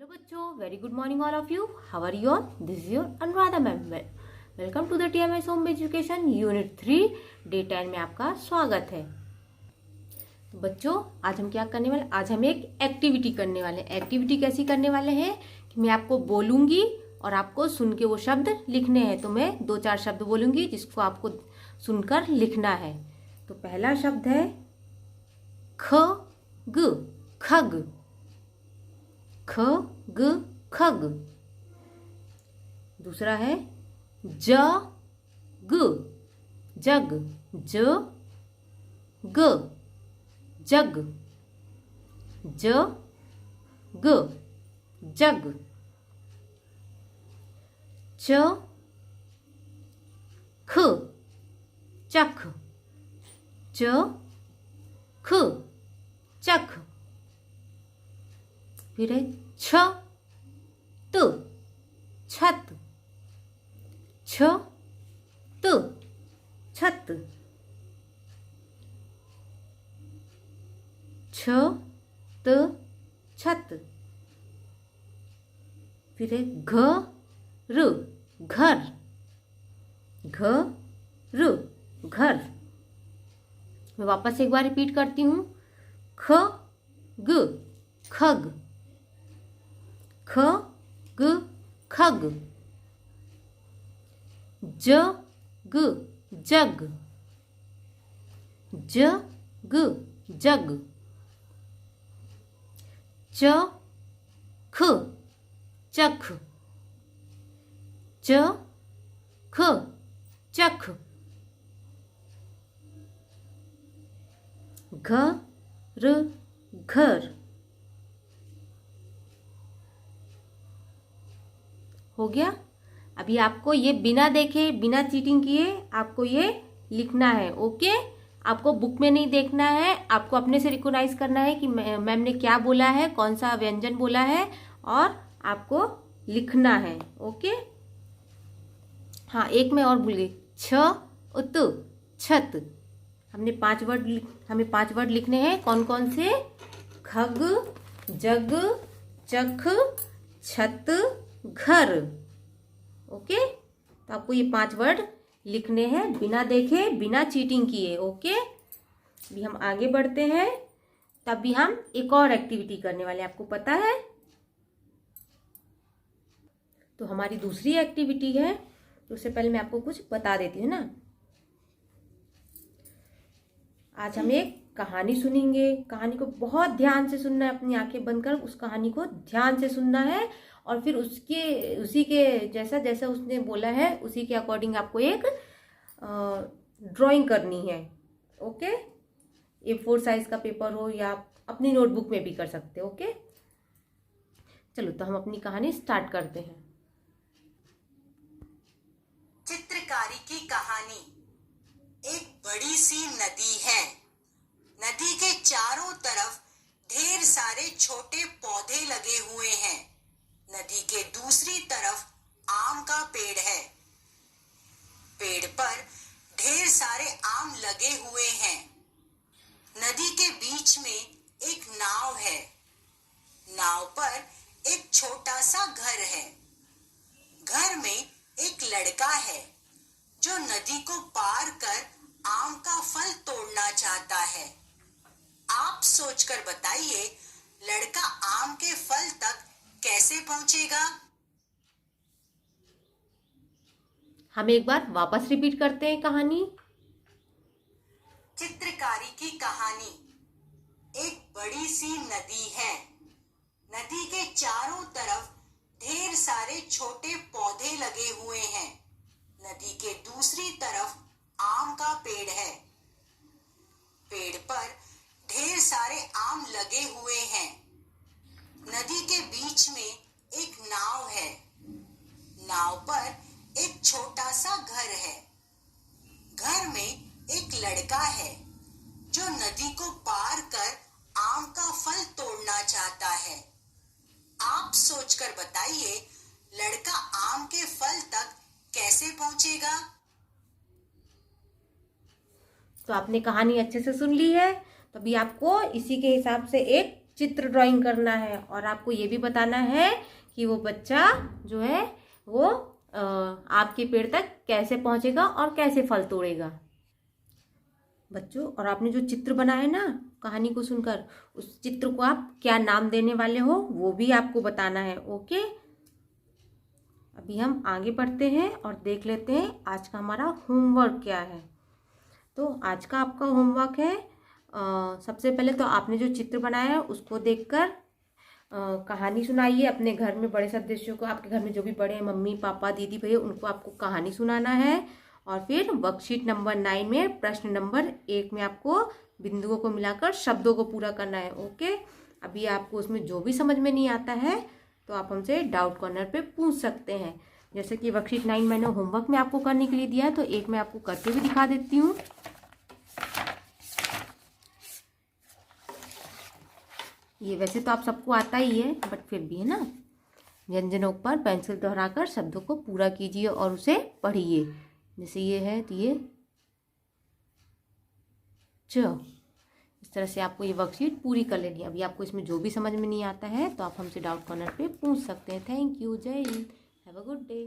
Hello बच्चों, very good morning all of you. How are you all? This is your Anuradha ma'am. Welcome to the TMS home education unit 3 day 10 में आपका स्वागत है. तो बच्चों, आज हम क्या करने वाले? आज हम एक एक्टिविटी करने वाले हैं. एक्टिविटी कैसी करने वाले हैं कि मैं आपको बोलूंगी और आपको सुन के वो शब्द लिखने हैं. तो मैं 2-4 शब्द बोलूंगी जिसको आपको सुनकर लिखना है. तो पहला शब्द है खग. खग. खग खग. दूसरा है जग. जग. जग. जग. जग. जग. चख. चख. चख. चख. फिर है छत. छत. छत. छत. छत. छत. फिर है घर. घर. घर. घर. मैं वापस एक बार रिपीट करती हूँ. खग. खग. खग. खग. जग. जग. जग. जग. चख. चख. चख. चख. घर. घर. हो गया. अभी आपको ये बिना देखे, बिना चीटिंग किए आपको ये लिखना है. ओके. आपको बुक में नहीं देखना है. आपको अपने से रिकॉग्नाइज करना है कि मैम ने क्या बोला है, कौन सा व्यंजन बोला है, और आपको लिखना है. ओके. हाँ, एक मैं और भूल गई. छत. छत. हमें 5 वर्ड लिखने हैं. कौन कौन से? खग, जग, चख, छत, घर. ओके. तो आपको ये 5 वर्ड लिखने हैं बिना देखे, बिना चीटिंग किए. ओके. अभी हम आगे बढ़ते हैं. तभी हम एक और एक्टिविटी करने वाले हैं. आपको पता है. तो हमारी दूसरी एक्टिविटी है. तो उससे पहले मैं आपको कुछ बता देती हूँ ना. आज हम एक कहानी सुनेंगे. कहानी को बहुत ध्यान से सुनना है. अपनी आंखें बंद कर उस कहानी को ध्यान से सुनना है. और फिर उसी के जैसा जैसा उसने बोला है उसी के अकॉर्डिंग आपको एक ड्राइंग करनी है. ओके. A4 साइज का पेपर हो या आप अपनी नोटबुक में भी कर सकते हो. ओके. चलो, तो हम अपनी कहानी स्टार्ट करते हैं. चित्रकारी की कहानी. एक बड़ी सी नदी है. नदी के चारों तरफ ढेर सारे छोटे पौधे लगे हुए हैं. नदी के दूसरी तरफ आम का पेड़ है. पेड़ पर ढेर सारे आम लगे हुए हैं. नदी के बीच में एक नाव है. नाव पर एक छोटा सा घर है. घर में एक लड़का है जो नदी को पार कर आम का फल तोड़ना चाहता है. आप सोचकर बताइए, लड़का आम के फल तक कैसे पहुंचेगा? हम एक बार वापस रिपीट करते हैं कहानी. चित्रकारी की कहानी. एक बड़ी सी नदी है. नदी के चारों तरफ ढेर सारे छोटे पौधे लगे हुए हैं. नदी के दूसरी तरफ आम का पेड़ है. पेड़ पर ढेर सारे आम लगे हुए हैं. नदी के बीच में एक नाव है. नाव पर एक छोटा सा घर है. घर में एक लड़का है जो नदी को पार कर आम का फल तोड़ना चाहता है. आप सोचकर बताइए, लड़का आम के फल तक कैसे पहुंचेगा? तो आपने कहानी अच्छे से सुन ली है. तो अभी आपको इसी के हिसाब से एक चित्र ड्राइंग करना है और आपको ये भी बताना है कि वो बच्चा जो है वो आपके पेड़ तक कैसे पहुंचेगा और कैसे फल तोड़ेगा। बच्चों, और आपने जो चित्र बनाया है ना कहानी को सुनकर, उस चित्र को आप क्या नाम देने वाले हो वो भी आपको बताना है। ओके, अभी हम आगे बढ़ते हैं और देख लेते हैं आज का हमारा होमवर्क क्या है। तो आज का आपका होमवर्क है, सबसे पहले तो आपने जो चित्र बनाया है उसको देखकर कहानी सुनाइए अपने घर में बड़े सदस्यों को। आपके घर में जो भी बड़े हैं, मम्मी पापा दीदी भैया, उनको आपको कहानी सुनाना है। और फिर वर्कशीट नंबर 9 में प्रश्न नंबर 1 में आपको बिंदुओं को मिलाकर शब्दों को पूरा करना है। ओके, अभी आपको उसमें जो भी समझ में नहीं आता है तो आप हमसे डाउट कॉर्नर पे पूछ सकते हैं। जैसे कि वर्कशीट 9 मैंने होमवर्क में आपको करने के लिए दिया है, तो एक मैं आपको करके भी दिखा देती हूँ। ये वैसे तो आप सबको आता ही है, बट फिर भी है ना। व्यंजनों पर पेंसिल दोहराकर शब्दों को पूरा कीजिए और उसे पढ़िए। जैसे ये है तो ये इस तरह से आपको ये वर्कशीट पूरी कर लेनी है। अभी आपको इसमें जो भी समझ में नहीं आता है तो आप हमसे डाउट कॉर्नर पे पूछ सकते हैं। थैंक यू, जय Hind, have a good day.